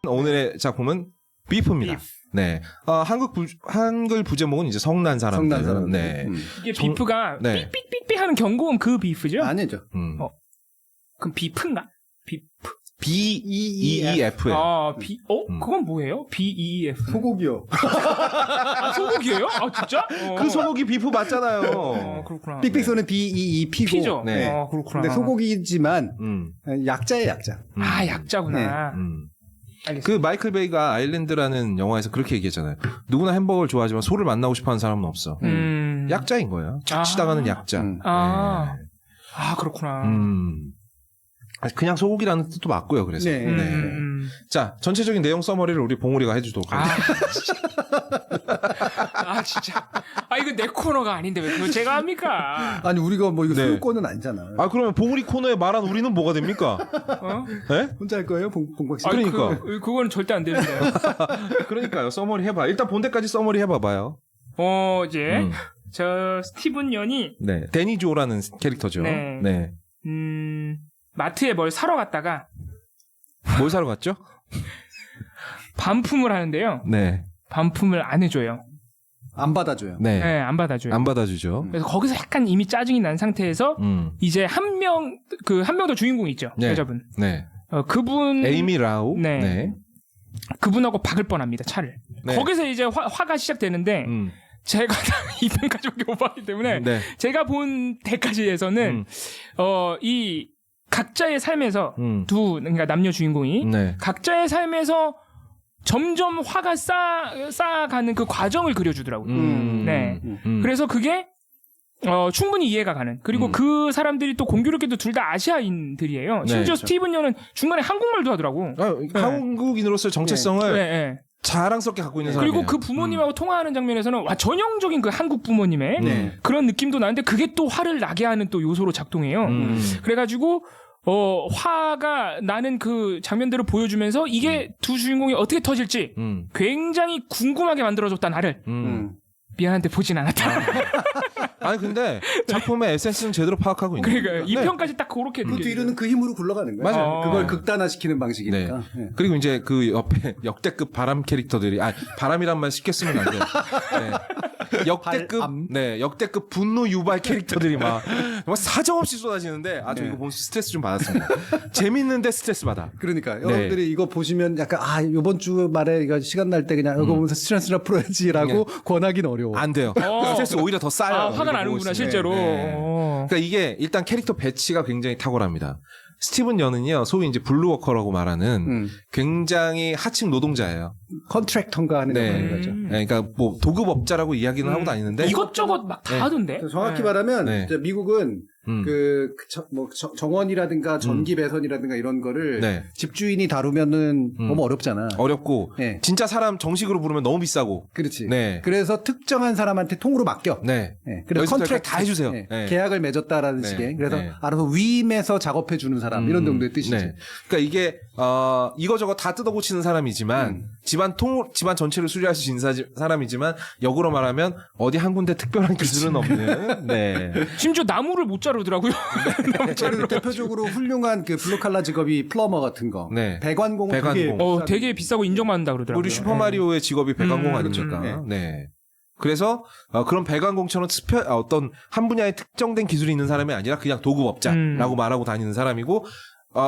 오늘의 작품은 비프입니다. 네. 한글 부제목은 이제 성난 사람들. 성난 사람들. 네. 이게 비프가 네. 삑삑삑삑 하는 경고음 그 비프죠? 아니죠. 그럼 비프인가? 비프. BEEF. 그건 뭐예요? BEEF. 소고기요. 아, 소고기예요? 아, 진짜? 그 소고기 비프 맞잖아요. 그렇구나. 삑삑소는 BEEP고. 피죠? 네. 그렇구나. 근데 소고기지만 약자예요, 약자. 아, 약자구나. 그 마이클 베이가 아일랜드라는 영화에서 그렇게 얘기했잖아요. 누구나 햄버거를 좋아하지만 소를 만나고 싶어하는 사람은 없어. 약자인 거예요. 착취당하는 약자. 아, 그렇구나. 그냥 소고기라는 뜻도 맞고요. 그래서. 네. 자, 전체적인 내용 서머리를 우리 봉우리가 해주도록 하겠습니다. 진짜. 이거 내 코너가 아닌데 왜 그걸 제가 합니까? 아니, 우리가 뭐 이거 네. 소유권은 아니잖아. 그러면 봉우리 코너에 말한 우리는 뭐가 됩니까? 네? 혼자 할 거예요, 봉박 씨? 그러니까. 그거는 절대 안 되는데요. 그러니까요. 서머리 해봐. 일단 본 데까지 서머리 해봐봐요. 이제 저 스티븐 연이 네. 데니 조라는 캐릭터죠. 네. 마트에 뭘 사러 갔다가 뭘 사러 갔죠? 반품을 하는데요. 네. 반품을 안 해줘요. 안 받아줘요. 네. 안 받아줘요. 안 받아주죠. 그래서 거기서 약간 이미 짜증이 난 상태에서 이제 한 명 더 주인공이 있죠. 네. 여자분. 네. 그분 에이미 라우. 네. 그분하고 박을 뻔합니다. 차를. 네. 거기서 이제 화가 시작되는데 제가 2편까지밖에 못 봤기 때문에 네. 제가 본 데까지에서는 이 각자의 삶에서 그러니까 남녀 주인공이 네. 각자의 삶에서 점점 화가 쌓아가는 그 과정을 그려주더라고요. 네. 그래서 그게 충분히 이해가 가는. 그리고 그 사람들이 또 공교롭게도 둘 다 아시아인들이에요. 심지어 스티븐 여는 중간에 한국말도 하더라고. 한국인으로서의 정체성을 네. 자랑스럽게 갖고 있는 사람이에요. 그리고 그 부모님하고 통화하는 장면에서는 전형적인 그 한국 부모님의 그런 느낌도 나는데 그게 또 화를 나게 하는 또 요소로 작동해요. 그래가지고 화가 나는 그 장면들을 보여주면서 이게 두 주인공이 어떻게 터질지 굉장히 궁금하게 만들어줬다 나를. 미안한데 보진 않았다. 아니 근데 작품의 에센스는 제대로 파악하고 있는 거예요. 그러니까 2편까지 딱 그렇게 그 뒤로는 그 힘으로 굴러가는 거야. 맞아요. 그걸 극단화시키는 방식이니까. 네. 그리고 이제 그 옆에 역대급 바람 캐릭터들이 바람이란 말 쉽게 쓰면 안 돼요. 네. 역대급 분노 유발 캐릭터들이 막 정말 사정없이 쏟아지는데 저 이거 보면서 스트레스 좀 받았습니다. 재밌는데 스트레스 받아. 그러니까 여러분들이 이거 보시면 약간 이번 주 말에 이거 시간 날 때 그냥 이거 보면서 스트레스나 풀어야지라고 권하기는 어려워. 안 돼요. 스트레스 오히려 더 쌓여요. 화가 나는구나 실제로. 그러니까 이게 일단 캐릭터 배치가 굉장히 탁월합니다. 스티븐 여는요, 소위 이제 블루워커라고 말하는 굉장히 하층 노동자예요. 컨트랙터인가 하는 거죠. 네, 그러니까 뭐 도급업자라고 이야기는 하고 다니는데 이것저것 막 다 하던데. 정확히 말하면 이제 미국은 정원이라든가 전기 배선이라든가 이런 거를 집주인이 다루면은 너무 어렵잖아. 어렵고 진짜 사람 정식으로 부르면 너무 비싸고. 그렇지. 네. 그래서 특정한 사람한테 통으로 맡겨. 네. 그래서 컨트랙트 다 해주세요. 계약을 맺었다라는 식의. 그래서 알아서 위임해서 작업해 주는 사람 이런 정도의 뜻이지. 그러니까 이게 이거저거 다 뜯어고치는 사람이지만 집안 전체를 수리할 수 있는 사람이지만 역으로 말하면 어디 한 군데 특별한 기술은 없는. 네. 심지어 나무를 못 자르더라고요. 그리고 대표적으로 훌륭한 그 블루칼라 직업이 플러머 같은 거. 배관공. 되게 비싸고 인정받는다 그러더라고요. 우리 슈퍼마리오의 직업이 배관공 아닙니까? 네. 그래서 그런 배관공처럼 어떤 한 분야에 특정된 기술이 있는 사람이 아니라 그냥 도급업자라고 말하고 다니는 사람이고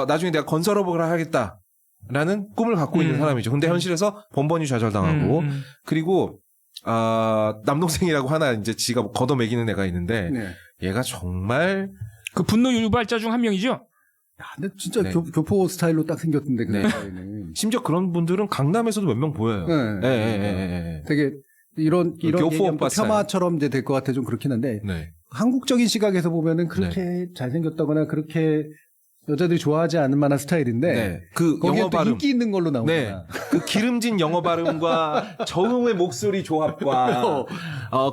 나중에 내가 건설업을 하겠다라는 꿈을 갖고 있는 사람이죠. 근데 현실에서 번번이 좌절당하고 그리고 남동생이라고 하나 이제 지가 걷어매기는 애가 있는데 얘가 정말 그 분노 유발자 중 한 명이죠. 근데 진짜 교포 스타일로 딱 생겼던데 그 심지어 그런 분들은 강남에서도 몇 명 보여요. 되게 이런 교포 오빠 폄하처럼 이제 될 것 같아 좀 그렇긴 한데 한국적인 시각에서 보면은 그렇게 잘생겼다거나 그렇게 여자들이 좋아하지 않을 만한 스타일인데 그 영어 발음 인기 있는 걸로 나오잖아. 그 기름진 영어 발음과 저음의 목소리 조합과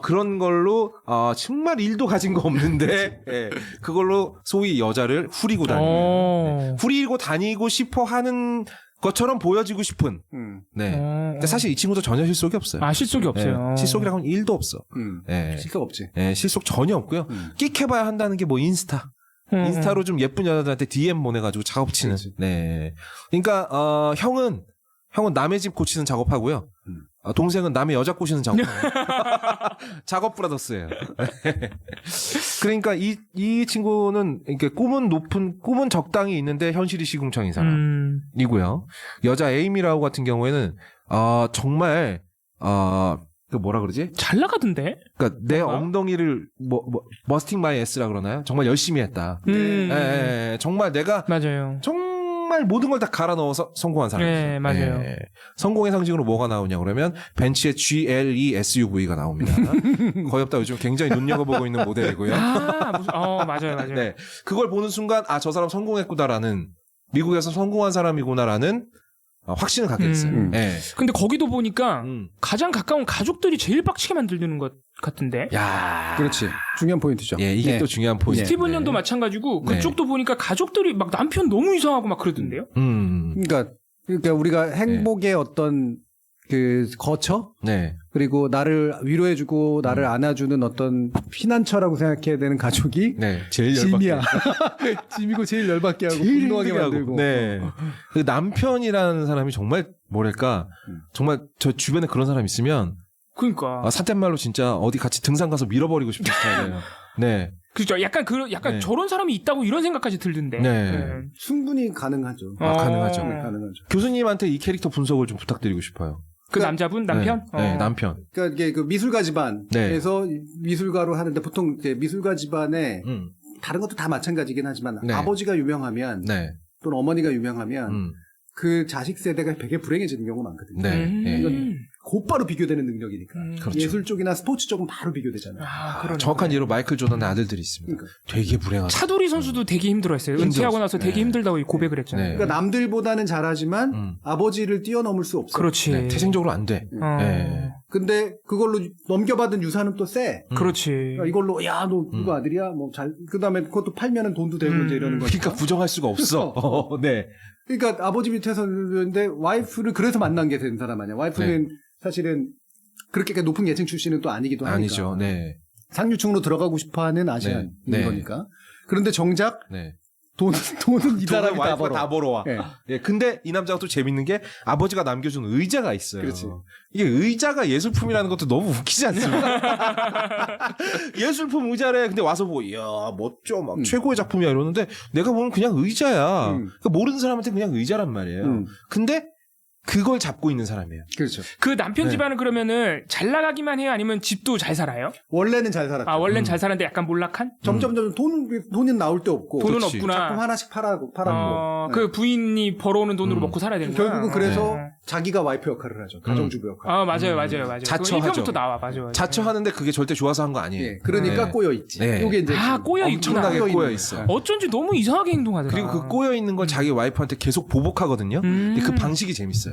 그런 걸로 정말 일도 가진 거 없는데 그걸로 소위 여자를 후리고 다니는 후리고 다니고 싶어 하는 것처럼 보여지고 싶은. 근데 사실 이 친구도 전혀 실속이 없어요. 실속이 없어요. 실속이라고는 1도 없어. 실속 없지. 실속 전혀 없고요. 끽해봐야 한다는 게 뭐 인스타. 인스타로 좀 예쁜 여자들한테 DM 보내가지고 작업 치는. 그렇지. 네. 그러니까 형은 남의 집 고치는 작업하고요. 동생은 남의 여자 꼬시는 작업하고요. 작업 브라더스예요. 그러니까 이 친구는 이렇게 꿈은 적당히 있는데 현실이 시궁창인 사람이고요. 여자 에이미라우 같은 경우에는 정말 그 뭐라 그러지? 잘 나가던데? 그러니까 내 엉덩이를 머스팅 마이 에스라 그러나요? 정말 열심히 했다. 예, 정말 내가 맞아요. 정말 모든 걸 다 갈아 넣어서 성공한 사람이에요. 네, 맞아요. 예. 성공의 상징으로 뭐가 나오냐 그러면 벤츠의 GLE SUV가 나옵니다. 거의 없다 요즘 굉장히 눈여겨보고 있는 모델이고요. 맞아요. 네, 그걸 보는 순간 저 사람 성공했구나라는 미국에서 성공한 사람이구나라는 확신을 갖게 됐어요. 네. 근데 거기도 보니까 가장 가까운 가족들이 제일 빡치게 만들는 것 같은데. 야, 그렇지. 중요한 포인트죠. 예, 이게 또 중요한 포인트. 스티븐 연도 마찬가지고 그쪽도 보니까 가족들이 막 남편 너무 이상하고 막 그러던데요. 그러니까 우리가 행복의 어떤 그 거처, 그리고 나를 위로해주고 나를 안아주는 어떤 피난처라고 생각해야 되는 가족이 제일 짐이야. 짐이고 제일 열받게 하고 분노하게 만들고. 그 남편이라는 사람이 정말 뭐랄까 정말 저 주변에 그런 사람 있으면 그러니까 사태말로 진짜 어디 같이 등산 가서 밀어버리고 싶은 스타일이에요. 네. 그렇죠. 약간 저런 사람이 있다고 이런 생각까지 들던데. 충분히 가능하죠. 가능하죠. 가능하죠. 교수님한테 이 캐릭터 분석을 좀 부탁드리고 싶어요. 그 남자분? 남편? 네, 남편. 그러니까 이게 그 미술가 집안에서 미술가로 하는데 보통 이제 미술가 집안에 다른 것도 다 마찬가지긴 하지만 아버지가 유명하면 또는 어머니가 유명하면 그 자식 세대가 되게 불행해지는 경우가 많거든요. 이건 곧바로 비교되는 능력이니까. 그렇죠. 예술 쪽이나 스포츠 쪽은 바로 비교되잖아요. 정확한 예로 마이클 조던의 아들들이 있습니다. 그러니까. 되게 불행하죠. 차두리 선수도 되게 힘들어했어요. 은퇴하고 나서 되게 힘들다고 고백을 했잖아요. 그러니까 남들보다는 잘하지만 아버지를 뛰어넘을 수 없어. 그렇지. 태생적으로 안 돼. 근데 그걸로 넘겨받은 유산은 또 세. 그렇지. 그러니까 이걸로 야 너 누구 아들이야? 그다음에 그것도 팔면은 돈도 되고 이제 이러는 거니까. 그러니까 부정할 수가 없어. 네. 그러니까 아버지 밑에서 있는데 와이프를 그래서 만난 게 된 사람 아니야. 와이프는 사실은 그렇게 높은 계층 출신은 또 아니기도 하니까. 아니죠. 네. 상류층으로 들어가고 싶어하는 아시안인 거니까. 그런데 정작 돈은 이 사람이 다 벌어와. 근데 이 남자가 또 재밌는 게 아버지가 남겨준 의자가 있어요. 그렇지. 이게 의자가 예술품이라는 것도 너무 웃기지 않습니까? 예술품 의자래. 근데 와서 보고 이야 멋져 막 최고의 작품이야 이러는데 내가 보면 그냥 의자야. 그러니까 모르는 사람한테 그냥 의자란 말이에요. 근데 그걸 잡고 있는 사람이에요. 그렇죠. 그 남편 집안은 그러면은 잘 나가기만 해요? 아니면 집도 잘 살아요? 원래는 잘 살았죠. 원래는 잘 살았는데 약간 몰락한? 점점 돈은 나올 데 없고. 돈은 그렇지. 없구나. 작품 하나씩 팔았고. 그 부인이 벌어오는 돈으로 먹고 살아야 되는 거야? 결국은 그래서 자기가 와이프 역할을 하죠. 가정주부 역할. 맞아요. 자처하죠. 1편부터 나와, 맞아요. 자처하는데 그게 절대 좋아서 한 거 아니에요. 그러니까 꼬여있지. 이게 이제 꼬여있구나. 엄청나게 꼬여있어. 어쩐지 너무 이상하게 행동하더라. 그리고 그 꼬여있는 걸 자기 와이프한테 계속 보복하거든요. 근데 그 방식이 재밌어요.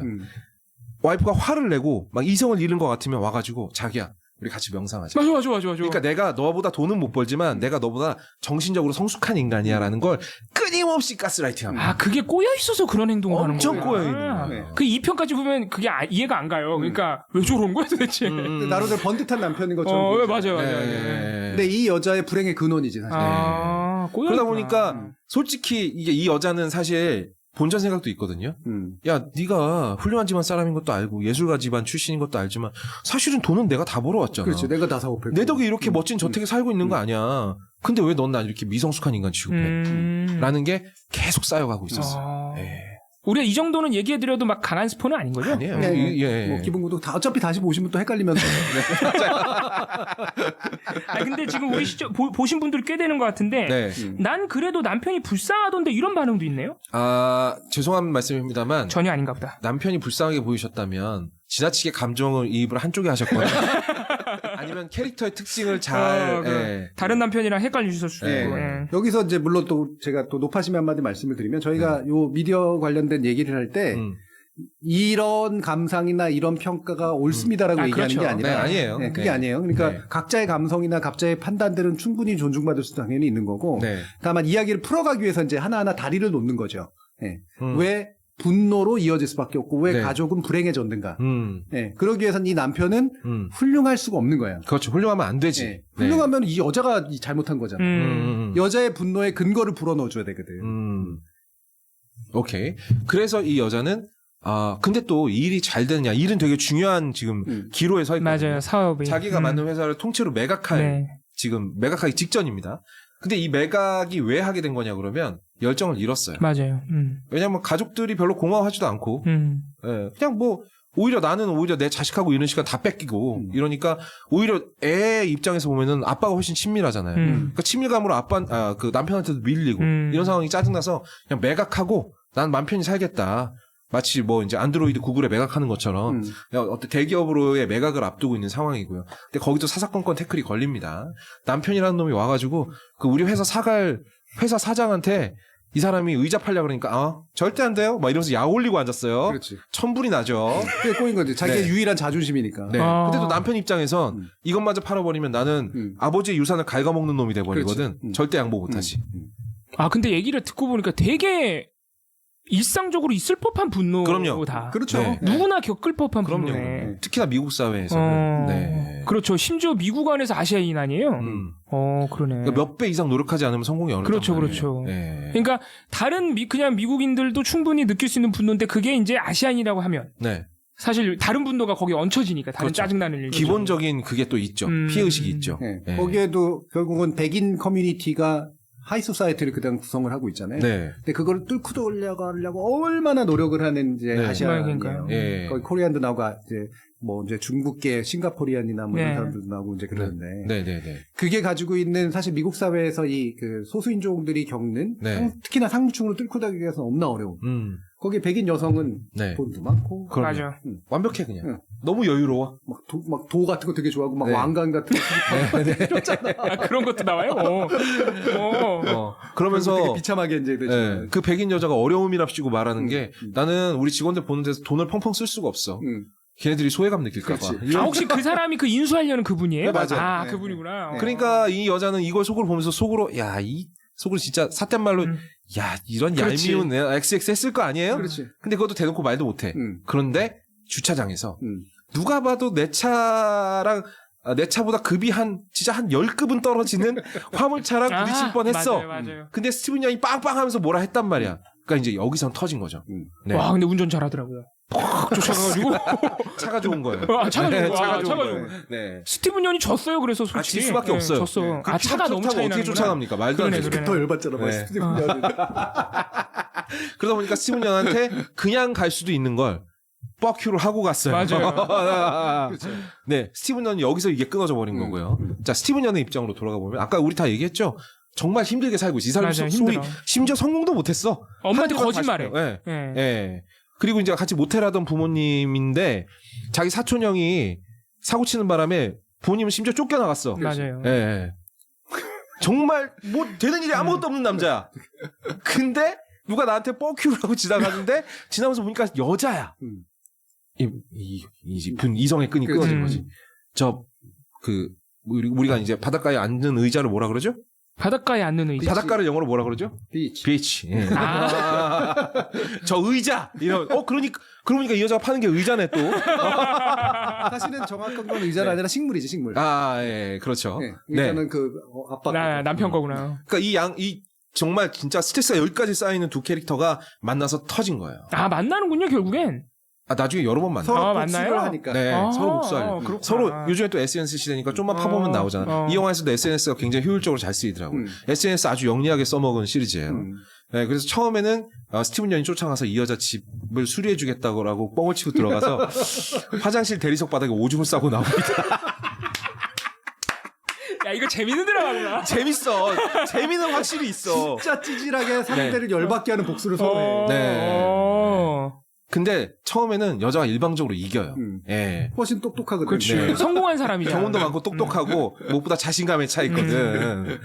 와이프가 화를 내고 막 이성을 잃은 것 같으면 와가지고 자기야 우리 같이 명상하자. 맞아. 그러니까 내가 너보다 돈은 못 벌지만 내가 너보다 정신적으로 성숙한 인간이야라는 걸 끊임없이 가스라이팅합니다. 그게 꼬여 있어서 그런 행동을 하는 거예요. 엄청 꼬여 있는 거예요. 그 2편까지 보면 그게 이해가 안 가요. 그러니까 왜 저러는 거야 도대체? 나름대로 번듯한 남편인 것처럼. 맞아요. 근데 이 여자의 불행의 근원이지 사실. 그러다 보니까 솔직히 이게 이 여자는 사실 본전 생각도 있거든요. 야, 네가 훌륭한 집안 사람인 것도 알고 예술가 집안 출신인 것도 알지만 사실은 돈은 내가 다 벌어왔잖아. 그렇지. 내가 다 사업했고. 내 덕에 이렇게 멋진 저택에 살고 있는 거 아니야. 근데 왜 넌 나 이렇게 미성숙한 인간 취급해? 라는 게 계속 쌓여가고 있었어. 우리가 이 정도는 얘기해드려도 막 강한 스포는 아닌 거죠? 아니에요. 뭐 기본구도 어차피 다시 보시면 또 헷갈리면서. 근데 지금 우리 보신 분들이 꽤 되는 것 같은데 난 그래도 남편이 불쌍하던데 이런 반응도 있네요? 죄송한 말씀입니다만 전혀 아닌가 보다. 남편이 불쌍하게 보이셨다면 지나치게 감정을 이입을 한쪽에 하셨거나 아니면 캐릭터의 특징을 잘 다른 남편이랑 헷갈리셨을 수도 있고. 여기서 이제 물론 또 제가 또 높아심의 한마디 말씀을 드리면 저희가 요 미디어 관련된 얘기를 할 때 이런 감상이나 이런 평가가 옳습니다라고 얘기하는 그렇죠. 게 아니라 아니에요. 그게 아니에요. 그러니까 각자의 감성이나 각자의 판단들은 충분히 존중받을 수도 당연히 있는 거고 다만 이야기를 풀어가기 위해서 이제 하나하나 다리를 놓는 거죠. 왜 분노로 이어질 수밖에 없고 왜 네. 가족은 불행해졌는가. 네. 그러기 위해서는 이 남편은 훌륭할 수가 없는 거야. 그렇죠. 훌륭하면 안 되지. 네. 훌륭하면 이 여자가 잘못한 거잖아. 여자의 분노에 근거를 불어넣어줘야 되거든. 오케이. 그래서 이 여자는 근데 또 일이 잘 되느냐. 일은 되게 중요한 지금 기로에 서 있거든요. 맞아요. 사업이. 자기가 만든 회사를 통째로 매각할 지금 매각하기 직전입니다. 근데 이 매각이 왜 하게 된 거냐 그러면 열정을 잃었어요. 맞아요. 왜냐면 가족들이 별로 고마워하지도 않고 예, 그냥 뭐 오히려 나는 오히려 내 자식하고 이런 시간 다 뺏기고 이러니까 오히려 애 입장에서 보면은 아빠가 훨씬 친밀하잖아요. 그러니까 친밀감으로 그 남편한테도 밀리고 이런 상황이 짜증나서 그냥 매각하고 난 맘 편히 살겠다. 마치 뭐 이제 안드로이드 구글에 매각하는 것처럼 어떤 대기업으로의 매각을 앞두고 있는 상황이고요. 근데 거기도 사사건건 태클이 걸립니다. 남편이라는 놈이 와가지고 그 우리 회사 사갈 회사 사장한테 이 사람이 의자 팔려 그러니까 절대 안 돼요. 막 이러면서 약 올리고 앉았어요. 그렇지. 천불이 나죠. 그게 꼬인 거지. 자기의 네. 유일한 자존심이니까. 네. 근데 또 남편 입장에선 이것마저 팔아버리면 나는 아버지의 유산을 갉아먹는 놈이 돼버리거든. 절대 양보 못하지. 근데 얘기를 듣고 보니까 되게 일상적으로 있을 법한 분노다. 그럼요. 그렇죠. 네. 누구나 겪을 법한 그럼요. 분노네. 특히나 미국 사회에서는. 네. 그렇죠. 심지어 미국 안에서 아시아인 아니에요? 그러네. 그러니까 몇 배 이상 노력하지 않으면 성공이 어렵단 그렇죠, 말이에요. 그렇죠. 네. 그러니까 다른 그냥 미국인들도 충분히 느낄 수 있는 분노인데 그게 이제 아시안이라고 하면 네. 사실 다른 분노가 거기 얹혀지니까 다른 그렇죠. 짜증나는 일. 기본적인 그게 또 있죠. 피해의식이 있죠. 네. 네. 거기에도 결국은 백인 커뮤니티가 하이소사이티를 그냥 구성을 하고 있잖아요. 네. 근데 그걸 뚫고 돌려가려고 얼마나 노력을 하는 이제 네. 아시아인이에요. 예. 거기 코리안도 나오고 이제 중국계 싱가포리안이나 뭐 이런 사람들도 나오고 이제 그러는데. 네. 그게 가지고 있는 사실 미국 사회에서 이 그 소수인종들이 겪는 특히나 상류층으로 뚫고 다니기 위해서 너무나 어려움. 거기 백인 여성은 돈도 많고. 맞아. 완벽해 그냥. 너무 여유로워. 막 도 같은 거 되게 좋아하고 막 왕관 같은 거 이렇잖아. 그런 것도 나와요. 그러면서 되게 비참하게 이제 되죠. 그 백인 여자가 어려움이랍시고 말하는 게 나는 우리 직원들 보는 데서 돈을 펑펑 쓸 수가 없어. 걔네들이 소외감 느낄까봐. 혹시 그 사람이 그 인수하려는 그분이에요? 네, 맞아요. 네. 그분이구나. 그러니까 이 여자는 이걸 속으로 보면서 속으로 속으로 진짜 삿된 말로 이런 그렇지. 얄미운 XX 했을 거 아니에요? 그렇지. 근데 그것도 대놓고 말도 못해. 그런데 주차장에서 누가 봐도 내 차보다 급이 진짜 한 10급은 떨어지는 화물차랑 부딪힐 뻔했어. 맞아요. 근데 스티븐 양이 빵빵하면서 뭐라 했단 말이야. 그러니까 이제 여기선 터진 거죠. 네. 와, 근데 운전 잘하더라고요. 팍 쫓아가가지고 차가 좋은 거예요. 차가 좋은 거야. 차가 좋은 거예요. 네. 스티븐 연이 졌어요. 그래서 솔직히 질 수밖에 없어요. 졌어. 네. 차가 너무 차이 어떻게 쫓아갑니까? 말도 안 되죠. 더 열받잖아. 네. 스티븐 연. 그러다 보니까 스티븐 연한테 그냥 갈 수도 있는 걸 뻑큐를 하고 갔어요. 맞아요. 그렇죠. 네, 스티븐 연은 여기서 이게 끊어져 버린 거고요. 자, 스티븐 연의 입장으로 돌아가 보면 아까 우리 다 얘기했죠. 정말 힘들게 살고 있어. 이 사람이 소위 심지어 성공도 못했어. 엄마한테 거짓말해. 네. 네. 그리고 이제 같이 모텔하던 부모님인데 자기 사촌 형이 사고 치는 바람에 부모님은 심지어 쫓겨나갔어. 맞아요. 네. 정말 뭐 되는 일이 아무것도 없는 남자야. 근데 누가 나한테 뻑큐를 하고 지나가는데 지나면서 보니까 여자야. 이성의 끈이 끊어진 거지. 우리가 이제 바닷가에 앉는 의자를 뭐라 그러죠? 바닷가에 앉는 의자. 바닷가를 영어로 뭐라 그러죠? 비치. 예. 저 의자. 그러니까 이 여자가 파는 게 의자네 또. 사실은 정확한 건 의자가 아니라 식물이지, 식물. 예, 그렇죠. 네. 의자는 아빠. 남편 거구나. 그러니까 정말 진짜 스트레스가 여기까지 쌓이는 두 캐릭터가 만나서 터진 거예요. 만나는군요, 결국엔. 나중에 여러 번 만나요. 서로 만나요? 하니까. 네, 서로 복수하려고. 서로 요즘에 또 SNS 시대니까 좀만 파보면 나오잖아. 이 영화에서도 SNS가 굉장히 효율적으로 잘 쓰이더라고. SNS 아주 영리하게 써먹은 시리즈예요. 네, 그래서 처음에는 스티븐 연이 쫓아가서 이 여자 집을 수리해주겠다고 뻥을 치고 들어가서 화장실 대리석 바닥에 오줌을 싸고 나옵니다. 야, 이거 재밌는 드라마구나. 재밌어. 재미는 확실히 있어. 진짜 찌질하게 상대를 열받게 하는 복수를 서로 해. 네. 근데 처음에는 여자가 일방적으로 이겨요. 예. 훨씬 똑똑하거든. 그렇지. 네. 성공한 사람이잖아. 경험도 많고 똑똑하고 무엇보다 자신감에 차 있거든.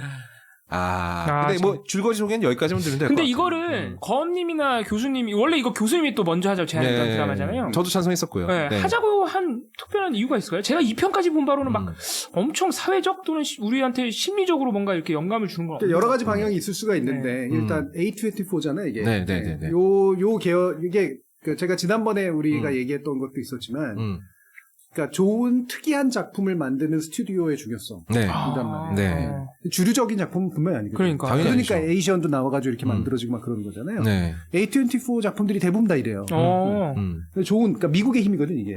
근데 뭐 줄거리 소개는 여기까지만 들으면 될 것 같아요. 근데 이거를 거업님이나 교수님이 원래 이거 교수님이 또 먼저 하자고 제안했던 드라마잖아요. 저도 찬성했었고요. 네. 하자고 한 특별한 이유가 있을까요? 제가 2편까지 본 바로는 막 엄청 사회적 또는 우리한테 심리적으로 뭔가 이렇게 영감을 주는 건 여러 가지 방향이 있을 수가 있는데 일단 A24잖아요 이게. 네. 요 계열 이게 제가 지난번에 우리가 얘기했던 것도 있었지만. 그러니까 좋은 특이한 작품을 만드는 스튜디오의 중요성. 이란 말이에요. 주류적인 작품은 분명히 아니거든요. 그러니까 에이시언도 나와가지고 이렇게 만들어지고 막 그러는 거잖아요. A24 작품들이 대부분 다 이래요. 좋은, 그러니까 미국의 힘이거든 이게.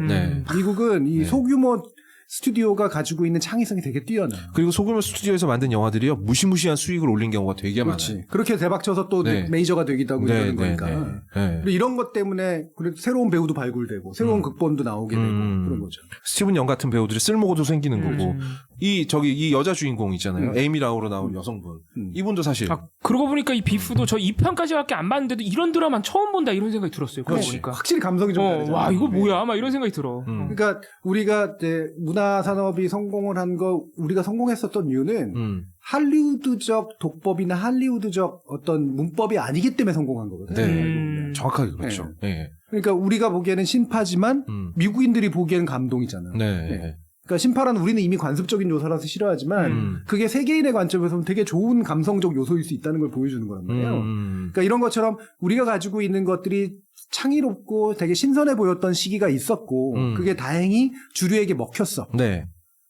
미국은 이 소규모 스튜디오가 가지고 있는 창의성이 되게 뛰어나요. 그리고 소규모 스튜디오에서 만든 영화들이요 무시무시한 수익을 올린 경우가 되게 많아요. 그렇게 대박쳐서 또 메이저가 되기도 하고 이러는 거니까. 그리고 이런 것 때문에 그리고 새로운 배우도 발굴되고 새로운 극본도 나오게 되고 그런 거죠. 스티븐 영 같은 배우들이 쓸모고도 생기는 거고 이 여자 주인공 있잖아요. 에이미 라우로 나온 여성분. 이분도 사실. 그러고 보니까 이 비프도 저 2편까지밖에 안 봤는데도 이런 드라마 처음 본다 이런 생각이 들었어요. 그러고 보니까. 확실히 감성이 좀 다르잖아요. 와 이거 뭐야 막 이런 생각이 들어. 그러니까 우리가 이제 문화 산업이 성공을 한 거 우리가 성공했었던 이유는 할리우드적 독법이나 할리우드적 어떤 문법이 아니기 때문에 성공한 거거든요. 정확하게 그렇죠. 그러니까 우리가 보기에는 신파지만 미국인들이 보기에는 감동이잖아. 그러니까 신파라는 우리는 이미 관습적인 요소라서 싫어하지만 그게 세계인의 관점에서는 되게 좋은 감성적 요소일 수 있다는 걸 보여주는 거란 말이에요. 그러니까 이런 것처럼 우리가 가지고 있는 것들이 창의롭고 되게 신선해 보였던 시기가 있었고 그게 다행히 주류에게 먹혔어.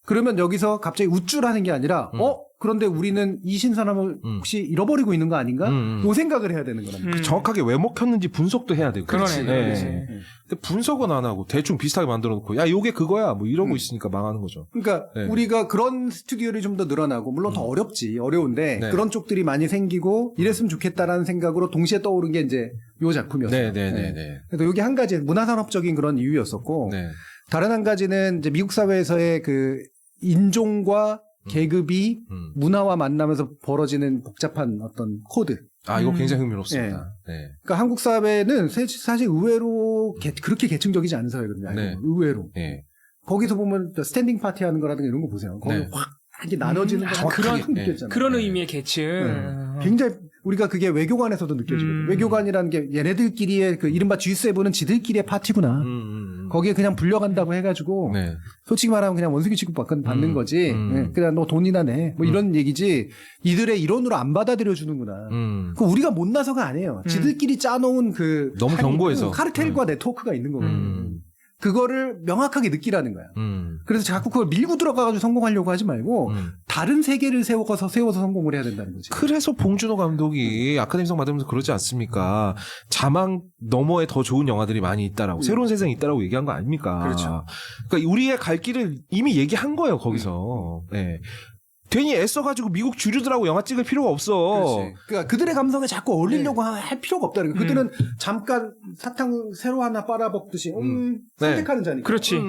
그러면 여기서 갑자기 우쭐하는 게 아니라 그런데 우리는 이 신선함을 혹시 잃어버리고 있는 거 아닌가? 그 생각을 해야 되는 거랍니다. 정확하게 왜 먹혔는지 분석도 해야 되고. 그러네. 근데 분석은 안 하고 대충 비슷하게 만들어 놓고 야 요게 그거야 뭐 이러고 있으니까 망하는 거죠. 그러니까 우리가 그런 스튜디오를 좀 더 늘어나고 물론 더 어려운데 그런 쪽들이 많이 생기고 이랬으면 좋겠다라는 생각으로 동시에 떠오른 게 이제 요 작품이었어요. 그래서 이게 한 가지 문화산업적인 그런 이유였었고 다른 한 가지는 이제 미국 사회에서의 그 인종과 계급이 문화와 만나면서 벌어지는 복잡한 어떤 코드. 이거 굉장히 흥미롭습니다. 그러니까 한국 사회는 사실 의외로 그렇게 계층적이지 않은 사회거든요. 의외로. 거기서 보면 스탠딩 파티 하는 거라든가 이런 거 보세요. 거기 확 이렇게 나눠지는 거 그런 느꼈잖아요. 그런 의미의 계층. 굉장히 우리가 그게 외교관에서도 느껴지거든요. 외교관이라는 게 얘네들끼리의 그 이른바 G7은 지들끼리의 파티구나. 거기에 그냥 불려간다고 해가지고 솔직히 말하면 그냥 원숭이 취급 받는 거지. 그냥 너 돈이나 내. 뭐 이런 얘기지. 이들의 일원으로 안 받아들여 주는구나. 그 우리가 못나서가 아니에요. 지들끼리 짜놓은 그 너무 견고해서 카르텔과 네트워크가 있는 거거든요. 그거를 명확하게 느끼라는 거야. 그래서 자꾸 그걸 밀고 들어가가지고 성공하려고 하지 말고 다른 세계를 세워서 성공을 해야 된다는 거지. 그래서 봉준호 감독이 아카데미상 받으면서 그러지 않습니까? 자망 너머에 더 좋은 영화들이 많이 있다라고 새로운 세상이 있다라고 얘기한 거 아닙니까? 그렇죠. 그러니까 우리의 갈 길을 이미 얘기한 거예요 거기서. 괜히 애써가지고 미국 주류들하고 영화 찍을 필요가 없어. 그렇지. 그러니까 그들의 감성에 자꾸 어울리려고 할 필요가 없다는 거야. 그들은 잠깐 사탕 새로 하나 빨아먹듯이 선택하는 자니까. 그렇지.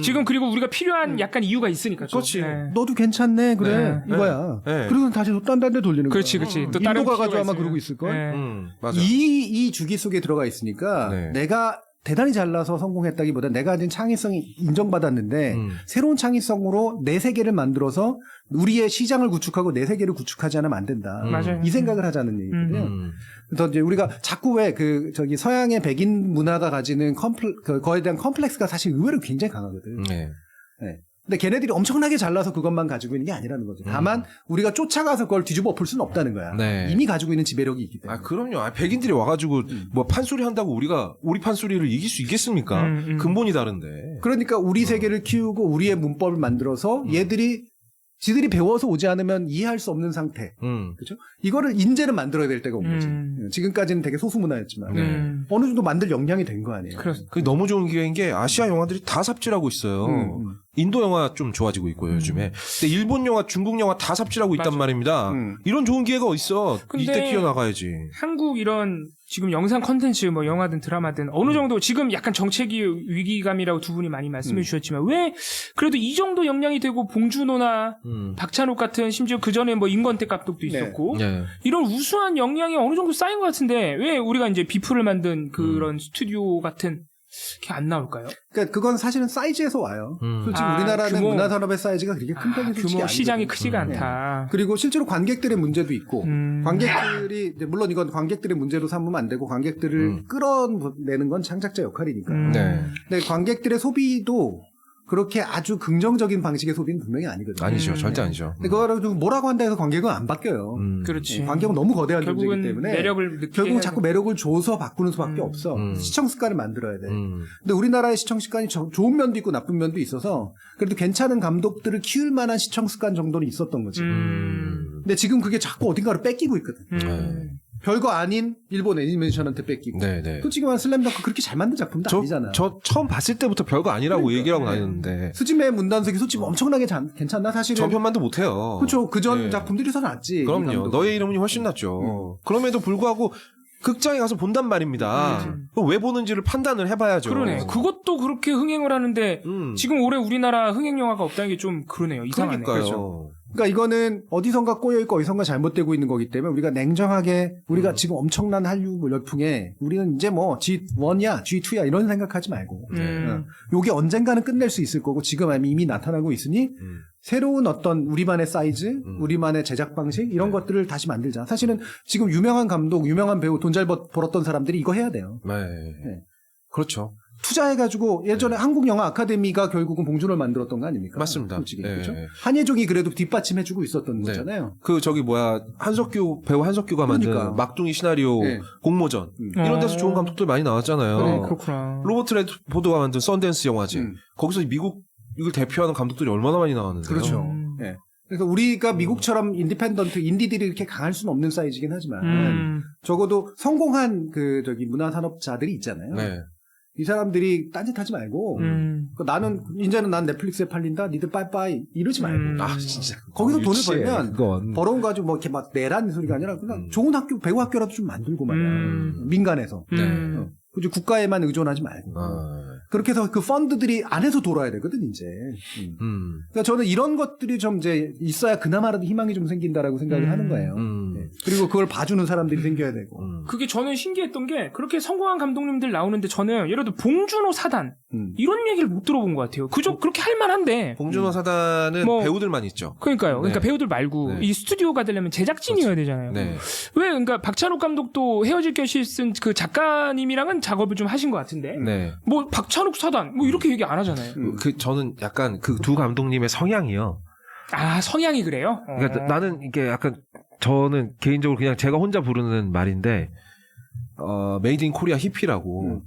지금 그리고 우리가 필요한 약간 이유가 있으니까. 그렇지. 너도 괜찮네. 그래. 이거야. 그리고 다시 또 딴 데 돌리는 거야. 그렇지. 또 다른 인도 가가지고 아마 그러고 있을걸. 맞아. 이 주기 속에 들어가 있으니까 내가 대단히 잘나서 성공했다기보다 내가 가진 창의성이 인정받았는데 새로운 창의성으로 내 세계를 만들어서 우리의 시장을 구축하고 내 세계를 구축하지 않으면 안 된다. 맞아요. 이 생각을 하자는 얘기거든요. 그래서 이제 우리가 자꾸 왜 서양의 백인 문화가 가지는 거에 대한 컴플렉스가 사실 의외로 굉장히 강하거든. 근데 걔네들이 엄청나게 잘나서 그것만 가지고 있는 게 아니라는 거죠. 다만 우리가 쫓아가서 그걸 뒤집어 엎을 수는 없다는 거야. 이미 가지고 있는 지배력이 있기 때문에. 그럼요. 백인들이 와가지고 뭐 판소리 한다고 우리 판소리를 이길 수 있겠습니까? 근본이 다른데. 그러니까 우리 세계를 키우고 우리의 문법을 만들어서 지들이 배워서 오지 않으면 이해할 수 없는 상태. 그렇죠? 이거를 인재는 만들어야 될 때가 온 거지. 지금까지는 되게 소수 문화였지만 어느 정도 만들 역량이 된 거 아니에요. 그게 너무 좋은 기회인 게 아시아 영화들이 다 삽질하고 있어요. 인도 영화 좀 좋아지고 있고요, 요즘에. 근데 일본 영화, 중국 영화 다 삽질하고 있단 말입니다. 이런 좋은 기회가 어딨어. 이때 뛰어나가야지. 한국 이런 지금 영상 컨텐츠 뭐 영화든 드라마든 어느 정도 지금 약간 정책이 위기감이라고 두 분이 많이 말씀해 주셨지만 왜 그래도 이 정도 역량이 되고 봉준호나 박찬욱 같은 심지어 그 전에 뭐 임권택 감독도 있었고 이런 우수한 역량이 어느 정도 쌓인 것 같은데 왜 우리가 이제 비프를 만든 그런 스튜디오 같은 이렇게 안 나올까요? 그러니까 그건 사실은 사이즈에서 와요. 솔직히 우리나라는 문화산업의 사이즈가 그렇게 큰 편이 솔직히 규모 아니거든요. 시장이 크지가 않다. 그리고 실제로 관객들의 문제도 있고 관객들이 이제 물론 이건 관객들의 문제로 삼으면 안 되고 관객들을 끌어내는 건 창작자 역할이니까. 네. 근데 관객들의 소비도 그렇게 아주 긍정적인 방식의 소비는 분명히 아니거든요. 아니죠. 절대 아니죠. 근데 그거를 좀 뭐라고 한다 해서 관객은 안 바뀌어요. 그렇지. 관객은 너무 거대한 존재이기 결국은 때문에 매력을 느끼게 결국은 자꾸 매력을 줘서 바꾸는 수밖에 없어. 시청 습관을 만들어야 돼. 근데 우리나라의 시청 습관이 좋은 면도 있고 나쁜 면도 있어서 그래도 괜찮은 감독들을 키울 만한 시청 습관 정도는 있었던 거지. 근데 지금 그게 자꾸 어딘가로 뺏기고 있거든. 별거 아닌 일본 애니메이션한테 뺏기고. 네네. 솔직히 말하면 슬램덩크 그렇게 잘 만든 작품도 아니잖아. 저 처음 봤을 때부터 별거 아니라고 그러니까. 얘기를 하고 다녔는데. 스즈메 문단속이 솔직히 엄청나게 괜찮나 사실은. 전편만도 못해요. 그렇죠. 그전 작품들이 더 낫지. 그럼요. 너의 이름은 훨씬 낫죠. 그럼에도 불구하고 극장에 가서 본단 말입니다. 그럼 왜 보는지를 판단을 해봐야죠. 그러네. 그것도 그렇게 흥행을 하는데 지금 올해 우리나라 흥행 영화가 없다는 게 좀 그러네요. 이상하네. 그러니까요. 그러니까 이거는 어디선가 꼬여있고 어디선가 잘못되고 있는 거기 때문에 우리가 냉정하게 우리가 지금 엄청난 한류 열풍에 우리는 이제 뭐 G1이야 G2야 이런 생각하지 말고 요게 언젠가는 끝낼 수 있을 거고 지금 이미 나타나고 있으니 새로운 어떤 우리만의 사이즈 우리만의 제작 방식 이런 것들을 다시 만들자. 사실은 지금 유명한 감독 유명한 배우 돈 잘 벌었던 사람들이 이거 해야 돼요. 네. 그렇죠. 투자해가지고 예전에 한국 영화 아카데미가 결국은 봉준호를 만들었던 거 아닙니까? 맞습니다. 솔직히 네. 그렇죠? 한예종이 그래도 뒷받침해주고 있었던 거잖아요. 그 저기 뭐야 배우 한석규가 만든 그러니까. 막둥이 시나리오 공모전 이런 데서 좋은 감독들 많이 나왔잖아요. 그래, 그렇구나. 로버트 레드포드가 만든 썬댄스 영화제 거기서 미국 이걸 대표하는 감독들이 얼마나 많이 나왔는데요. 그렇죠. 네. 그래서 우리가 미국처럼 인디펜던트 인디들이 이렇게 강할 수는 없는 사이즈긴 하지만 적어도 성공한 그 저기 문화 산업자들이 있잖아요. 네. 이 사람들이 딴짓하지 말고 나는 이제는 난 넷플릭스에 팔린다 니들 빠이빠이 이러지 말고 진짜 거기서 돈을 유치해, 벌면 그건. 벌어온 가지고 뭐 이렇게 막 내라는 소리가 아니라 그냥 좋은 학교 배우 학교라도 좀 만들고 말이야 민간에서 굳이 국가에만 의존하지 말고 그렇게 해서 그 펀드들이 안에서 돌아야 되거든 이제. 그러니까 저는 이런 것들이 좀 이제 있어야 그나마라도 희망이 좀 생긴다라고 생각을 하는 거예요. 네. 그리고 그걸 봐주는 사람들이 생겨야 되고. 그게 저는 신기했던 게 그렇게 성공한 감독님들 나오는데 저는 예를 들어 봉준호 사단 이런 얘기를 못 들어본 것 같아요. 그저 그렇게 할 만한데. 봉준호 사단은 뭐, 배우들만 있죠. 그러니까요. 그러니까 네. 배우들 말고 네. 이 스튜디오가 되려면 제작진이어야 되잖아요. 네. 왜 그러니까 박찬욱 감독도 헤어질 결심 쓴 그 작가님이랑은 작업을 좀 하신 것 같은데. 네. 뭐 박찬욱 사단 뭐 이렇게 얘기 안 하잖아요. 저는 약간 그 두 감독님의 성향이요. 아 성향이 그래요? 그러니까 나는 이게 약간 저는 개인적으로 그냥 제가 혼자 부르는 말인데 메이드 인 코리아 히피라고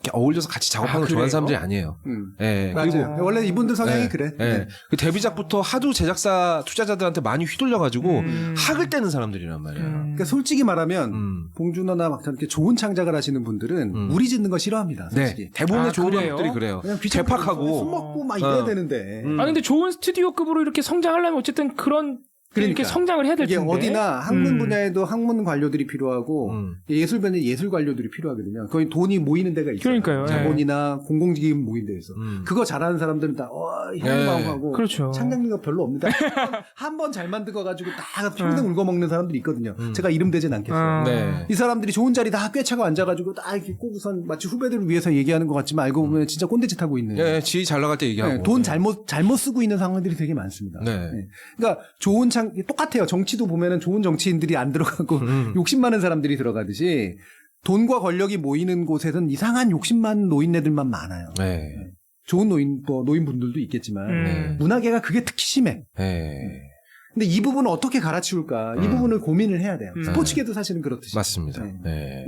이렇게 어울려서 같이 작업하는 걸 좋아하는 사람들이 아니에요. 예. 맞아요. 그리고 원래 이분들 성향이 그래. 예. 그 데뷔작부터 하도 제작사 투자자들한테 많이 휘둘려가지고 학을 떼는 사람들이란 말이에요. 그러니까 솔직히 말하면 봉준호나 막 이렇게 좋은 창작을 하시는 분들은 무리 짓는 거 싫어합니다. 솔직히. 네. 대부분의 좋은 그래요? 감독들이 그래요. 그냥 재팍하고 술 먹고 막 이래야 되는데. 아 근데 좋은 스튜디오급으로 이렇게 성장하려면 어쨌든 그런 이렇게 성장을 해야 될 이게 텐데. 어디나 학문 분야에도 학문 관료들이 필요하고 예술 분야에 예술 관료들이 필요하거든요. 거의 돈이 모이는 데가 있어요. 그러니까요. 자본이나 공공기금 모인 데에서 그거 잘하는 사람들은 다 향방하고 그렇죠. 창작력이 별로 없는데 한 번 잘 만들어 가지고 다 평생 울고 먹는 사람들이 있거든요. 제가 이름 대진 않겠어요. 네. 이 사람들이 좋은 자리 다 꿰차고 앉아가지고 다 이렇게 꼬고선 마치 후배들을 위해서 얘기하는 것 같지만 알고 보면 진짜 꼰대짓 하고 있는. 예, 지 잘 나갈 때 얘기하고. 네, 돈 잘못 쓰고 있는 상황들이 되게 많습니다. 네. 네. 그러니까 좋은 똑같아요. 정치도 보면은 좋은 정치인들이 안 들어가고 욕심 많은 사람들이 들어가듯이 돈과 권력이 모이는 곳에서는 이상한 욕심 많은 노인네들만 많아요. 네. 좋은 노인분들도 있겠지만 문화계가 그게 특히 심해. 네. 근데 이 부분을 어떻게 갈아치울까? 이 부분을 고민을 해야 돼요. 스포츠계도 사실은 그렇듯이. 맞습니다. 네.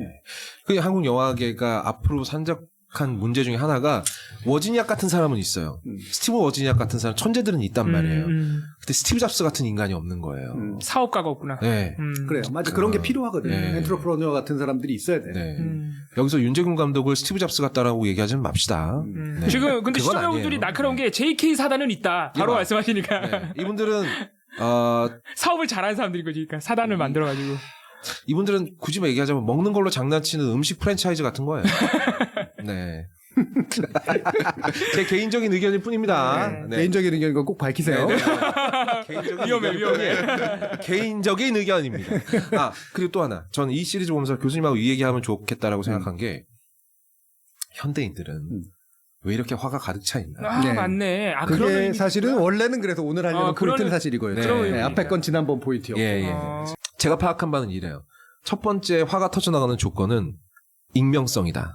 그 한국 영화계가 앞으로 산적한 문제 중에 하나가 워지니악 같은 사람은 있어요. 스티브 워지니악 같은 사람 천재들은 있단 말이에요. 근데 스티브 잡스 같은 인간이 없는 거예요. 사업가가 없구나. 네. 그래요. 맞아. 그런 게 필요하거든요. 네. 엔트러프러너 같은 사람들이 있어야 돼요. 네. 여기서 윤재균 감독을 스티브 잡스 같다라고 얘기하지 맙시다. 네. 지금 근데 그건 시청자분들이 아니에요. 날카로운 게 JK 사단은 있다. 바로 이봐. 말씀하시니까. 네. 이분들은 사업을 잘하는 사람들인 거지. 그러니까 사단을 만들어가지고. 이분들은 굳이 뭐 얘기하자면 먹는 걸로 장난치는 음식 프랜차이즈 같은 거예요. 네. 제 개인적인 의견일 뿐입니다. 네. 개인적인 의견인 꼭 밝히세요. 네, 네. 개인적인 위험해. 개인적인 의견입니다. 그리고 또 하나. 저는 이 시리즈 보면서 교수님하고 이 얘기하면 좋겠다라고 생각한 게 현대인들은 왜 이렇게 화가 가득 차 있나? 아, 네. 맞네. 아, 그게 그런 사실은 원래는 그래서 오늘 하려는 그런 포인트는 사실 이거였죠. 네. 앞에 건 지난번 포인트였고. 예. 제가 파악한 바는 이래요. 첫 번째 화가 터져나가는 조건은 익명성이다.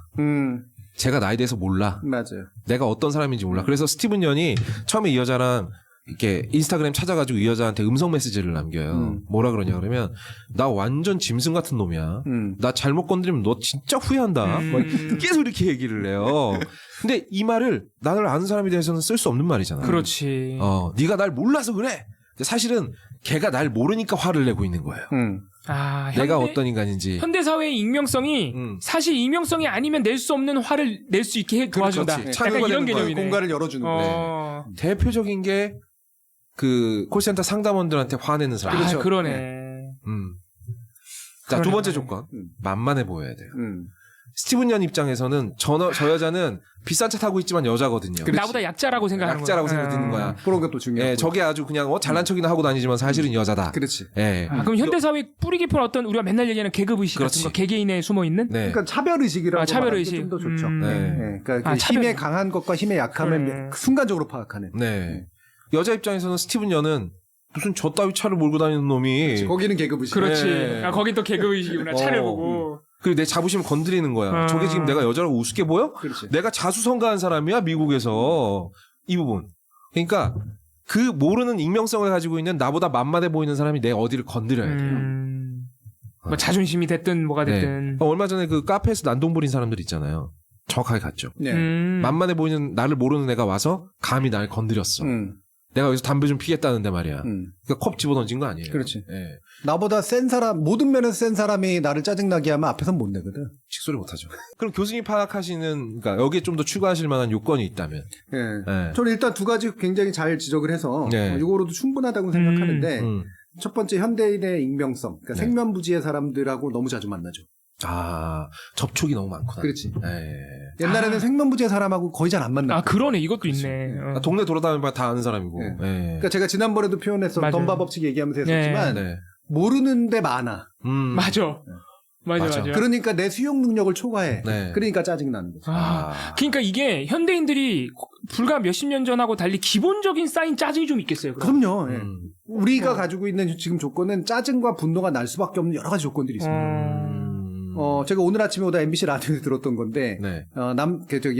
제가 나에 대해서 몰라. 맞아요. 내가 어떤 사람인지 몰라. 그래서 스티븐 연이 처음에 이 여자랑 이렇게 인스타그램 찾아가지고 이 여자한테 음성 메시지를 남겨요. 뭐라 그러냐 그러면 나 완전 짐승 같은 놈이야. 나 잘못 건드리면 너 진짜 후회한다. 뭐 계속 이렇게 얘기를 해요. 근데 이 말을 나를 아는 사람에 대해서는 쓸 수 없는 말이잖아. 그렇지. 네가 날 몰라서 그래. 근데 사실은 걔가 날 모르니까 화를 내고 있는 거예요. 아, 내가 어떤 인간인지. 현대 사회의 익명성이 사실 익명성이 아니면 낼 수 없는 화를 낼 수 있게 도와준다. 그렇지. 약간 이런 개념이네. 공간을 열어주는 거예요. 대표적인 게 그 콜센터 상담원들한테 화내는 사람. 그렇죠. 그러네. 자, 두 번째 조건. 만만해 보여야 돼요. 스티븐 연 입장에서는 저 여자는 비싼 차 타고 있지만 여자거든요. 나보다 약자라고 생각하는 거야. 약자라고 생각되는 거야. 그런 것도 중요해. 저게 아주 그냥 잘난 척이나 하고 다니지만 사실은 여자다. 그렇지. 그럼 현대 사회 뿌리 깊은 어떤 우리가 맨날 얘기하는 계급 의식 같은 거, 개개인에 숨어 있는. 네. 그러니까 차별 의식이라고 차별 의식 좀 더 좋죠. 네. 그러니까 힘의 강한 것과 힘의 약함을 순간적으로 파악하는. 네. 여자 입장에서는 스티븐 연은 무슨 저 따위 차를 몰고 다니는 놈이. 그렇지. 거기는 계급 의식. 그렇지. 거긴 또 계급 의식이구나. 차를 보고. 그리고 내 자부심을 건드리는 거야. 저게 지금 내가 여자라고 우습게 보여? 그렇지. 내가 자수성가한 사람이야 미국에서. 이 부분. 그러니까 그 모르는 익명성을 가지고 있는 나보다 만만해 보이는 사람이 내 어디를 건드려야 돼요. 뭐 자존심이 됐든 뭐가 됐든. 얼마 전에 그 카페에서 난동 부린 사람들 있잖아요. 정확하게 갔죠. 네. 만만해 보이는 나를 모르는 애가 와서 감히 날 건드렸어. 내가 여기서 담배 좀 피겠다는데 말이야. 그러니까 컵 집어던진 거 아니에요. 그렇지. 네. 나보다 센 사람, 모든 면에서 센 사람이 나를 짜증나게 하면 앞에선 못 내거든. 식소리 못하죠. 그럼 교수님 파악하시는, 그러니까 여기에 좀 더 추가하실 만한 요건이 있다면. 네. 저는 일단 두 가지 굉장히 잘 지적을 해서 이거로도 충분하다고 생각하는데 첫 번째 현대인의 익명성, 그러니까 생면부지의 사람들하고 너무 자주 만나죠. 접촉이 너무 많구나. 그렇지. 옛날에는 생면부지의 사람하고 거의 잘 안 만났고. 그러네. 이것도 있네. 동네 돌아다니면 다 아는 사람이고. 그러니까 제가 지난번에도 표현했었던 덤바 법칙 얘기하면서 했었지만 모르는데 많아. 맞아. 맞아. 그러니까 내 수용 능력을 초과해. 그러니까 짜증나는 거죠. 그러니까 이게 현대인들이 불과 몇십 년 전하고 달리 기본적인 쌓인 짜증이 좀 있겠어요. 그럼요. 우리가 가지고 있는 지금 조건은 짜증과 분노가 날 수밖에 없는 여러 가지 조건들이 있습니다. 제가 오늘 아침에 오다 MBC 라디오에서 들었던 건데,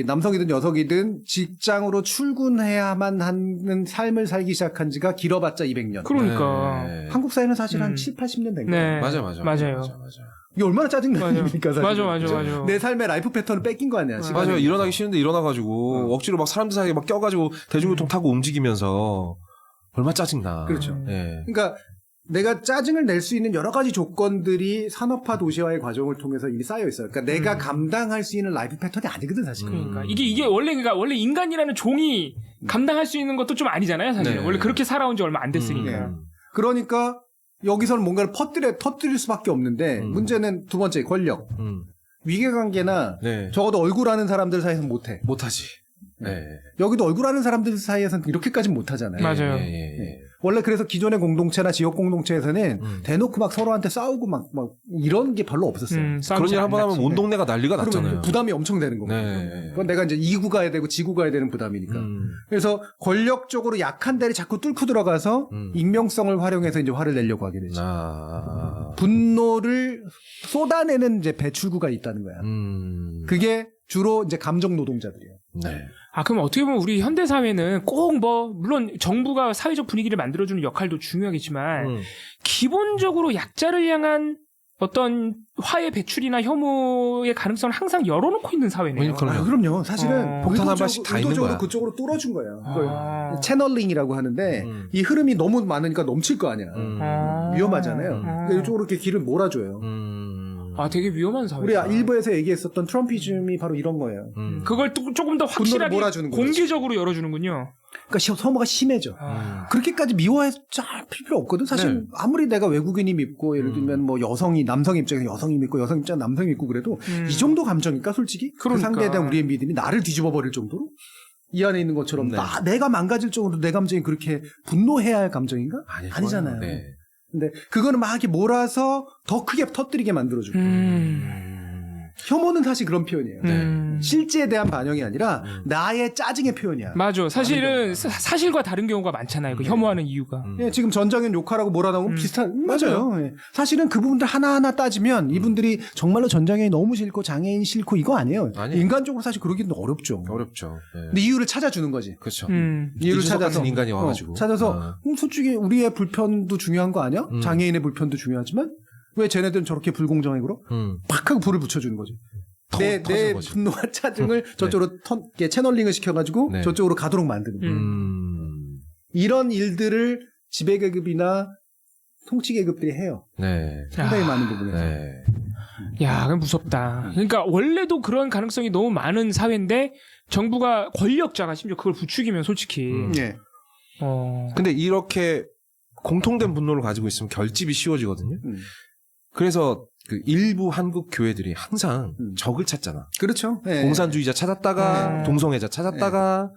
남성이든 여성이든 직장으로 출근해야만 하는 삶을 살기 시작한 지가 길어봤자 200년. 그러니까. 한국 사회는 사실 한 7, 80년 된 거예요. 맞아요. 이게 얼마나 짜증나는 일입니까, 사실. 맞아. 내 삶의 라이프 패턴을 뺏긴 거 아니야, 맞아요. 일어나기 싫은데 일어나가지고, 억지로 막 사람들 사이에 막 껴가지고 대중교통 타고 움직이면서, 얼마나 짜증나. 그렇죠. 그러니까, 내가 짜증을 낼 수 있는 여러 가지 조건들이 산업화 도시화의 과정을 통해서 이미 쌓여 있어요. 그러니까 내가 감당할 수 있는 라이프 패턴이 아니거든, 사실. 그러니까 이게 원래 인간이라는 종이 감당할 수 있는 것도 좀 아니잖아요, 사실. 원래 그렇게 살아온 지 얼마 안 됐으니까. 그러니까 여기서는 뭔가를 터뜨릴 수밖에 없는데 문제는 두 번째 권력. 위계관계나 적어도 얼굴 아는 사람들 사이에서는 못하지. 여기도 얼굴 아는 사람들 사이에서는 이렇게까지는 못하잖아요. 맞아요. 원래 그래서 기존의 공동체나 지역 공동체에서는 대놓고 막 서로한테 싸우고 막 이런 게 별로 없었어요. 그런 일 한번 하면 온 동네가 난리가 났잖아요. 부담이 엄청 되는 거거든요. 그건 내가 이제 이구 가야 되고 지구 가야 되는 부담이니까. 그래서 권력적으로 약한 데를 자꾸 뚫고 들어가서 익명성을 활용해서 이제 화를 내려고 하게 되죠. 분노를 쏟아내는 이제 배출구가 있다는 거야. 그게 주로 이제 감정 노동자들이에요. 그럼 어떻게 보면 우리 현대 사회는 꼭 물론 정부가 사회적 분위기를 만들어주는 역할도 중요하겠지만 기본적으로 약자를 향한 어떤 화해 배출이나 혐오의 가능성을 항상 열어놓고 있는 사회네요. 그럼요. 사실은 폭탄 한 발씩 다 있는 거야. 그쪽으로 뚫어준 거예요. 채널링이라고 하는데 이 흐름이 너무 많으니까 넘칠 거 아니야. 위험하잖아요. 그러니까 이쪽으로 이렇게 길을 몰아줘요. 되게 위험한 사회. 우리 일부에서 얘기했었던 트럼피즘이 바로 이런 거예요. 그걸 조금 더 확실하게 공개적으로 열어주는군요. 그러니까 소모가 심해져. 그렇게까지 미워해서 필요 없거든. 사실 아무리 내가 외국인이 밉고 예를 들면 뭐 남성 입장에서 여성이 밉고 여성 입장에서 남성이 밉고 그래도 이 정도 감정일까 솔직히? 그 상대에 대한 우리의 믿음이 나를 뒤집어 버릴 정도로? 이 안에 있는 것처럼 내가 망가질 정도로 내 감정이 그렇게 분노해야 할 감정인가? 아니잖아요. 근데 그거는 막 이렇게 몰아서 더 크게 터뜨리게 만들어주고. 혐오는 사실 그런 표현이에요. 네. 실제에 대한 반영이 아니라 나의 짜증의 표현이야. 맞아. 사실은 사실과 다른 경우가 많잖아요. 그 혐오하는 이유가. 예, 지금 전장현 욕하라고 몰아나오면 비슷한 맞아요. 예. 사실은 그 부분들 하나하나 따지면 이분들이 정말로 전장현이 너무 싫고 장애인 싫고 이거 아니에요. 인간적으로 사실 그러기는 어렵죠. 어렵죠. 네. 근데 이유를 찾아주는 거지. 그렇죠. 이유를 찾아서 같은 인간이 와가지고 찾아서 솔직히 우리의 불편도 중요한 거 아니야? 장애인의 불편도 중요하지만 왜 쟤네들은 저렇게 불공정해 그러? 팍 하고 불을 붙여주는 거지. 내 분노와 짜증을 저쪽으로 채널링을 시켜가지고 네. 저쪽으로 가도록 만드는 거예요. 이런 일들을 지배계급이나 통치계급들이 해요. 네. 상당히 많은 부분에서. 네. 야, 그건 무섭다. 그러니까 원래도 그런 가능성이 너무 많은 사회인데 정부가 권력자가 심지어 그걸 부추기면 솔직히. 예. 근데 이렇게 공통된 분노를 가지고 있으면 결집이 쉬워지거든요. 그래서 그 일부 한국 교회들이 항상 적을 찾잖아. 그렇죠. 네. 공산주의자 찾았다가 동성애자 찾았다가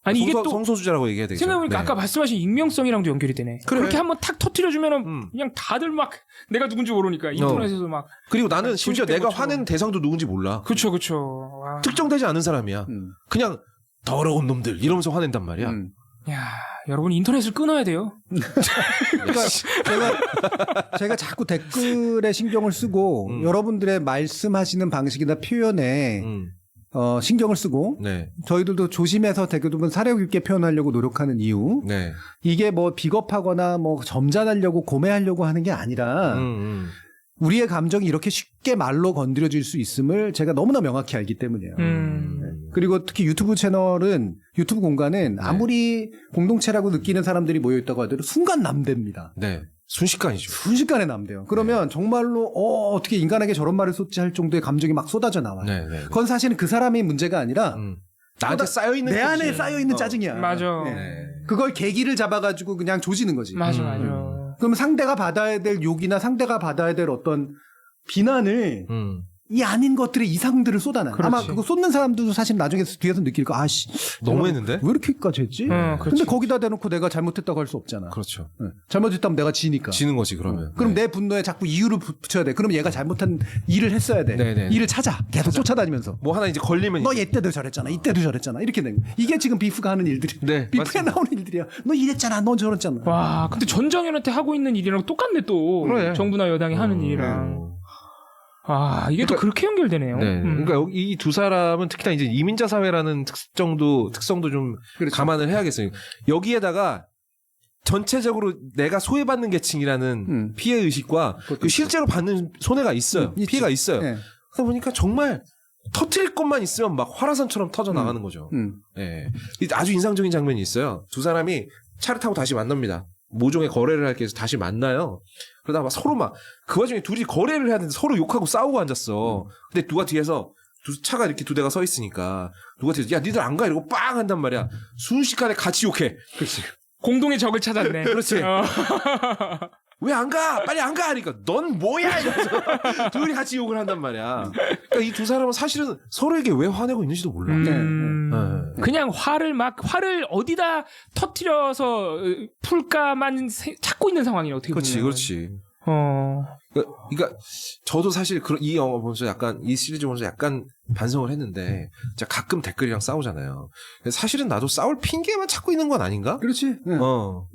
아니 이게 또 성소수자라고 얘기해야 되겠죠. 생각해보니까 아까 말씀하신 익명성이랑도 연결이 되네. 그래. 그렇게 한번 탁 터트려주면은 그냥 다들 막 내가 누군지 모르니까 인터넷에서 막. 그리고 나는 심지어 내가 화낸 대상도 누군지 몰라. 그쵸. 특정되지 않은 사람이야. 그냥 더러운 놈들 이러면서 화낸단 말이야. 야, 여러분 인터넷을 끊어야 돼요. 그러니까 제가 자꾸 댓글에 신경을 쓰고 여러분들의 말씀하시는 방식이나 표현에 신경을 쓰고 네. 저희들도 조심해서 대부분 사려 깊게 표현하려고 노력하는 이유 네. 이게 뭐 비겁하거나 뭐 점잖으려고 고매하려고 하는 게 아니라 우리의 감정이 이렇게 쉽게 말로 건드려질 수 있음을 제가 너무나 명확히 알기 때문이에요. 네. 그리고 특히 유튜브 채널은 유튜브 공간은 아무리 공동체라고 느끼는 사람들이 모여있다고 하더라도 순간 남대입니다. 네. 순식간이죠. 순식간에 남대요. 그러면 정말로 어떻게 인간에게 저런 말을 쏟지 할 정도의 감정이 막 쏟아져 나와요. 네. 그건 사실은 그 사람의 문제가 아니라 나한테 쌓여있는 내 안에 쌓여있는 짜증이야. 맞아. 네. 그걸 계기를 잡아가지고 그냥 조지는 거지. 맞아. 그럼 상대가 받아야 될 욕이나 상대가 받아야 될 어떤 비난을 이 아닌 것들의 이상들을 쏟아놔요. 그렇지. 아마 그거 쏟는 사람들도 사실 나중에 뒤에서 느낄 거 아씨 너무 했는데? 왜 이렇게까지 했지? 근데 거기다 대놓고 내가 잘못했다고 할 수 없잖아. 그렇죠. 네. 잘못했다면 내가 지니까. 지는 거지 그러면. 그럼 내 분노에 자꾸 이유를 붙여야 돼. 그럼 얘가 잘못한 일을 했어야 돼. 네네. 일을 찾아. 계속 쫓아다니면서. 뭐 하나 이제 걸리면 너 이때도 저랬잖아. 이때도 저랬잖아. 이렇게 된 거. 이게 지금 비프가 하는 일들이. 네, 비프에 나오는 일들이야. 너 이랬잖아. 너 저랬잖아. 와, 근데 전장현한테 하고 있는 일이랑 똑같네 또. 그래. 정부나 여당이 하는 일이랑. 아, 이게 또 그렇게 연결되네요. 네. 그러니까 이 두 사람은 특히나 이제 이민자 사회라는 특성도 좀 그렇죠. 감안을 해야겠어요. 여기에다가 전체적으로 내가 소외받는 계층이라는 피해 의식과 그 실제로 받는 손해가 있어요. 피해가 있어요. 네. 그러다 보니까 정말 터트릴 것만 있으면 막 화라산처럼 터져 나가는 거죠. 네. 아주 인상적인 장면이 있어요. 두 사람이 차를 타고 다시 만납니다. 모종의 거래를 할게 해서 다시 만나요. 그러다가 막 서로 막 그 와중에 둘이 거래를 해야 되는데 서로 욕하고 싸우고 앉았어. 근데 누가 뒤에서 차가 이렇게 두 대가 서 있으니까 누가 뒤에서 야 니들 안 가 이러고 빵 한단 말이야. 순식간에 같이 욕해. 그렇지. 공동의 적을 찾았네. 그렇지. 왜 안 가? 빨리 안 가! 하니까 넌 뭐야! 이러면서 둘이 같이 욕을 한단 말이야. 그러니까 이 두 사람은 사실은 서로에게 왜 화내고 있는지도 몰라. 그냥 화를 어디다 터트려서 풀까만 찾고 있는 상황이네 어떻게 보면. 그렇지. 그러니까 저도 사실 이 영화 보면서 이 시리즈 보면서 약간 반성을 했는데 제가 가끔 댓글이랑 싸우잖아요. 사실은 나도 싸울 핑계만 찾고 있는 건 아닌가? 그렇지. 네.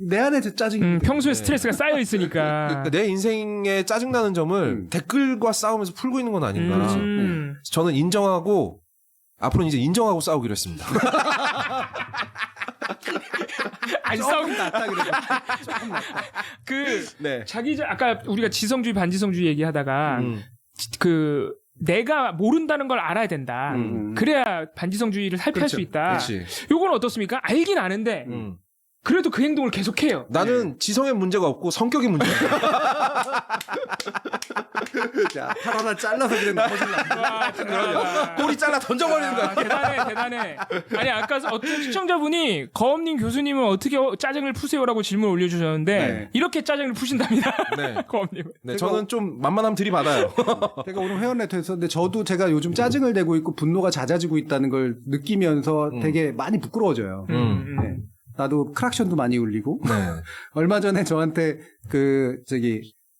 내 안에 짜증이 평소에 스트레스가 쌓여 있으니까. 그러니까 내 인생에 짜증나는 점을 댓글과 싸우면서 풀고 있는 건 아닌가? 저는 인정하고 앞으로는 이제 인정하고 싸우기로 했습니다. 안 싸우겠다. 네. 아까 우리가 지성주의 반지성주의 얘기하다가 내가 모른다는 걸 알아야 된다. 그래야 반지성주의를 살피할 수 있다. 그렇지. 요건 어떻습니까? 알긴 아는데 그래도 그 행동을 계속해요. 나는 지성에 문제가 없고 성격에 문제가 있어. 자, 팔 하나 잘라서 그냥 넘어질라. 꼬리 잘라 던져버리는 거야. 대단해. 아니 아까 어떤 시청자분이 거엄님 교수님은 어떻게 짜증을 푸세요라고 질문 올려주셨는데 이렇게 짜증을 푸신답니다. 네. 거엄님. 네, 저는 좀 만만하면 들이받아요. 제가 오늘 회원레터 했었는데 저도 제가 요즘 짜증을 내고 있고 분노가 잦아지고 있다는 걸 느끼면서 되게 많이 부끄러워져요. 네. 나도 크락션도 많이 울리고. 네. 얼마 전에 저한테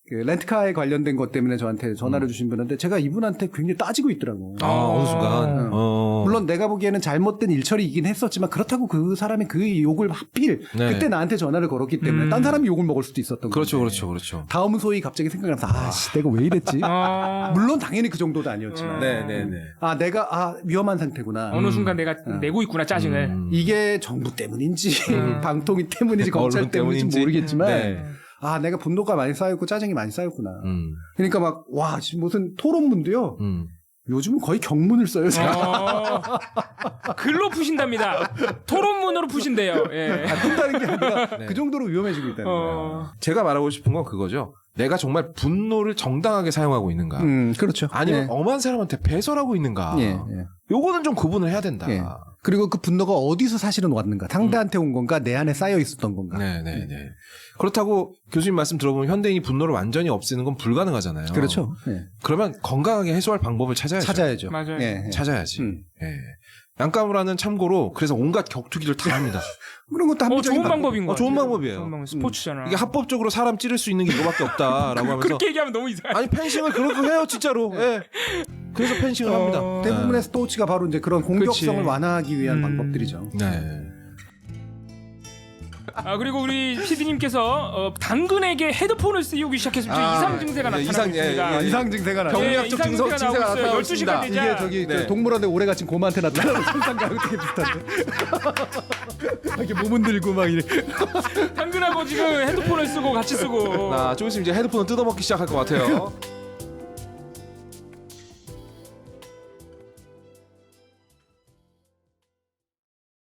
그 렌트카에 관련된 것 때문에 저한테 전화를 주신 분인데 제가 이분한테 굉장히 따지고 있더라고. 어느 순간. 물론 내가 보기에는 잘못된 일처리이긴 했었지만 그렇다고 그 사람이 그 욕을 하필 네. 그때 나한테 전화를 걸었기 때문에 딴 사람이 욕을 먹을 수도 있었던 그렇죠, 건데. 그렇죠. 다음 소위 갑자기 생각나면서 아씨 내가 왜 이랬지? 물론 당연히 그 정도도 아니었지만. 네네네. 아 내가 위험한 상태구나. 어느 순간 내가 내고 있구나 짜증을. 이게 정부 때문인지 방통위 때문인지 검찰 때문인지 모르겠지만 네. 아 내가 분노가 많이 쌓였고 짜증이 많이 쌓였구나. 그러니까 막 와 지금 무슨 토론문도요. 요즘은 거의 경문을 써요. 글로 푸신답니다. 토론문으로 푸신대요. 예. 안 푼다는 게 아니라 그 정도로 위험해지고 있다는 거예요. 제가 말하고 싶은 건 그거죠. 내가 정말 분노를 정당하게 사용하고 있는가. 그렇죠. 아니면 엄한 사람한테 배설하고 있는가. 요거는 좀 구분을 해야 된다. 그리고 그 분노가 어디서 사실은 왔는가. 상대한테 온 건가 내 안에 쌓여 있었던 건가. 네네네. 그렇다고 교수님 말씀 들어보면 현대인이 분노를 완전히 없애는 건 불가능하잖아요. 그렇죠. 그러면 건강하게 해소할 방법을 찾아야죠. 맞아요. 찾아야지. 양가무라는 참고로 그래서 온갖 격투기를 다 합니다. 그런 것도 합리적인 좋은 방법인 거예요. 좋은 방법이에요. 좋은 방법. 스포츠잖아. 이게 합법적으로 사람 찌를 수 있는 게 이거밖에 없다라고 하면서 그렇게 얘기하면 너무 이상해. 아니 펜싱을 그렇게 해요 진짜로. 예. 그래서 펜싱을 합니다. 대부분의 스포츠가 바로 이제 그런 공격성을 그치. 완화하기 위한 방법들이죠. 네. 그리고 우리 PD님께서 당근에게 헤드폰을 쓰이기 시작했습니다. 이상 증세가 나타나고 있습니다. 이상 증세가 나요. 병리학적 증세가 나타나고 있습니다. 12시간 되자. 이게 저기 저 동물원에 오래 갇힌 곰한테 나타나는 현상과랑 되게 비슷한데. 이렇게 몸 흔들고 막 이래. 당근하고 지금 헤드폰을 쓰고 같이 쓰고. 조금 있으면 이제 헤드폰을 뜯어먹기 시작할 것 같아요.